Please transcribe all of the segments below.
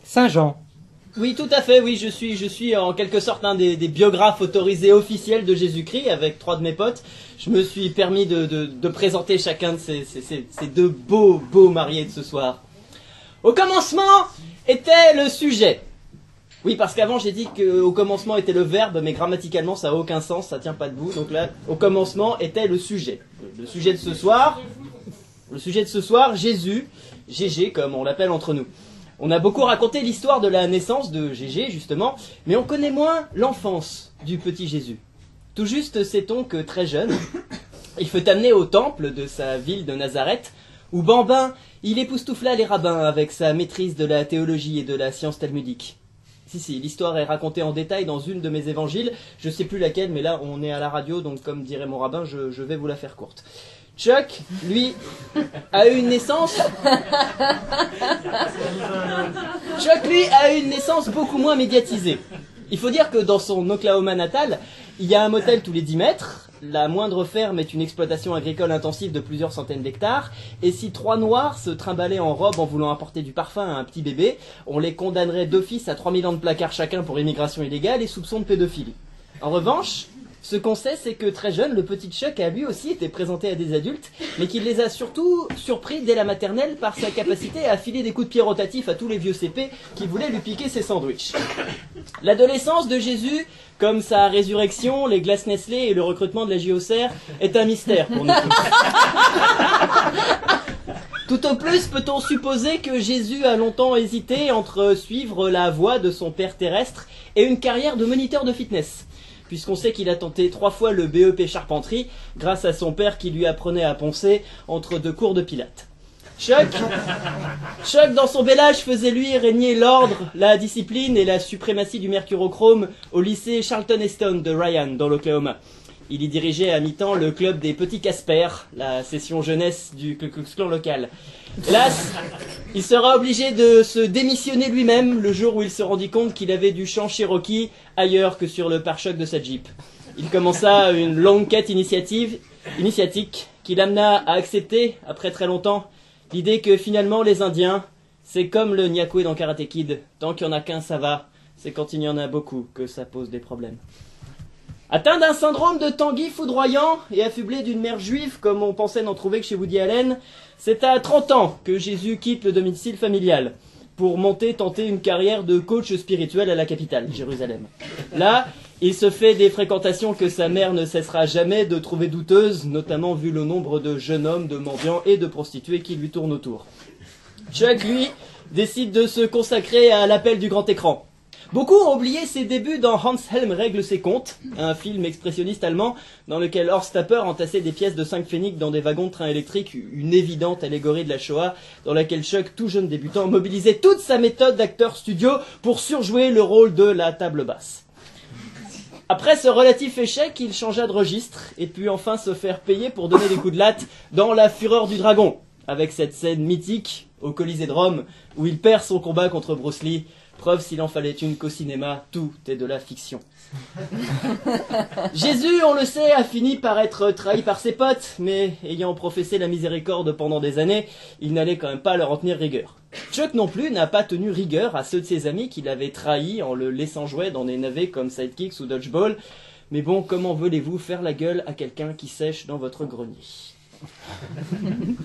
Saint Jean. Oui, tout à fait, oui, je suis en quelque sorte un des biographes autorisés officiels de Jésus-Christ avec 3 de mes potes. Je me suis permis de présenter chacun de ces 2 beaux mariés de ce soir. Au commencement était le sujet. Oui, parce qu'avant j'ai dit qu'au commencement était le verbe, mais grammaticalement ça n'a aucun sens, ça tient pas debout. Donc là, au commencement était le sujet. Le sujet de ce soir, Jésus, Gégé comme on l'appelle entre nous. On a beaucoup raconté l'histoire de la naissance de Gégé, justement, mais on connaît moins l'enfance du petit Jésus. Tout juste sait-on que très jeune, il fut amené au temple de sa ville de Nazareth, où bambin, il époustoufla les rabbins avec sa maîtrise de la théologie et de la science talmudique. Si, l'histoire est racontée en détail dans une de mes évangiles, je sais plus laquelle, mais là on est à la radio, donc comme dirait mon rabbin, je vais vous la faire courte. Chuck, lui, a eu une naissance... beaucoup moins médiatisée. Il faut dire que dans son Oklahoma natal, il y a un motel tous les 10 mètres, la moindre ferme est une exploitation agricole intensive de plusieurs centaines d'hectares, et si 3 noirs se trimballaient en robe en voulant apporter du parfum à un petit bébé, on les condamnerait d'office à 3000 ans de placard chacun pour immigration illégale et soupçon de pédophilie. En revanche... ce qu'on sait, c'est que très jeune, le petit Chuck a lui aussi été présenté à des adultes, mais qu'il les a surtout surpris dès la maternelle par sa capacité à filer des coups de pied rotatifs à tous les vieux CP qui voulaient lui piquer ses sandwichs. L'adolescence de Jésus, comme sa résurrection, les glaces Nestlé et le recrutement de la JOCR, est un mystère pour nous tous. Tout au plus peut-on supposer que Jésus a longtemps hésité entre suivre la voie de son père terrestre et une carrière de moniteur de fitness. Puisqu'on sait qu'il a tenté 3 fois le BEP charpenterie, grâce à son père qui lui apprenait à poncer entre 2 cours de pilates. Chuck, dans son bel âge, faisait lui régner l'ordre, la discipline et la suprématie du mercurochrome au lycée Charlton Heston de Ryan, dans l'Oklahoma. Il y dirigeait à mi-temps le club des Petits Casper, la session jeunesse du Ku Klux Klan local. Hélas, il sera obligé de se démissionner lui-même le jour où il se rendit compte qu'il avait du chant Cherokee ailleurs que sur le pare-choc de sa Jeep. Il commença une longue quête initiatique qui l'amena à accepter, après très longtemps, l'idée que finalement les Indiens, c'est comme le Nyakwe dans Karate Kid, tant qu'il n'y en a qu'un ça va, c'est quand il y en a beaucoup que ça pose des problèmes. Atteint d'un syndrome de Tanguy foudroyant et affublé d'une mère juive comme on pensait n'en trouver que chez Woody Allen, c'est à 30 ans que Jésus quitte le domicile familial pour tenter une carrière de coach spirituel à la capitale, Jérusalem. Là, il se fait des fréquentations que sa mère ne cessera jamais de trouver douteuses, notamment vu le nombre de jeunes hommes, de mendiants et de prostituées qui lui tournent autour. Chuck, lui, décide de se consacrer à l'appel du grand écran. Beaucoup ont oublié ses débuts dans Hans Helm règle ses comptes, un film expressionniste allemand dans lequel Horst Tapper entassait des pièces de 5 pfennig dans des wagons de train électriques, une évidente allégorie de la Shoah, dans laquelle Chuck, tout jeune débutant, mobilisait toute sa méthode d'acteur studio pour surjouer le rôle de la table basse. Après ce relatif échec, il changea de registre et put enfin se faire payer pour donner des coups de latte dans La Fureur du Dragon, avec cette scène mythique au Colisée de Rome où il perd son combat contre Bruce Lee. Preuve s'il en fallait une qu'au cinéma, tout est de la fiction. Jésus, on le sait, a fini par être trahi par ses potes, mais ayant professé la miséricorde pendant des années, il n'allait quand même pas leur en tenir rigueur. Chuck non plus n'a pas tenu rigueur à ceux de ses amis qui l'avaient trahi en le laissant jouer dans des navets comme Sidekicks ou Dodgeball. Mais bon, comment voulez-vous faire la gueule à quelqu'un qui sèche dans votre grenier?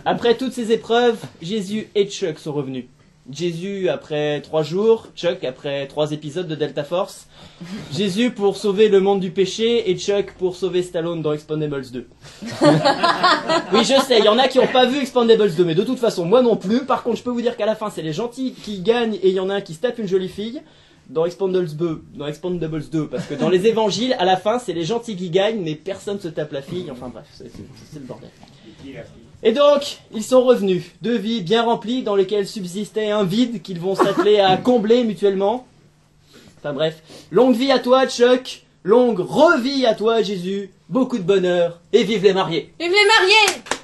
Après toutes ces épreuves, Jésus et Chuck sont revenus. Jésus après 3 jours, Chuck après 3 épisodes de Delta Force, Jésus pour sauver le monde du péché et Chuck pour sauver Stallone dans Expendables 2. Oui, je sais, il y en a qui n'ont pas vu Expendables 2, mais de toute façon, moi non plus. Par contre, je peux vous dire qu'à la fin, c'est les gentils qui gagnent et il y en a un qui se tape une jolie fille dans Expendables 2, parce que dans les évangiles, à la fin, c'est les gentils qui gagnent, mais personne se tape la fille. Enfin bref, c'est le bordel. Et donc, ils sont revenus, 2 vies bien remplies dans lesquelles subsistait un vide qu'ils vont s'atteler à combler mutuellement. Enfin bref, longue vie à toi Chuck, longue revie à toi Jésus, beaucoup de bonheur et vive les mariés. Vive les mariés!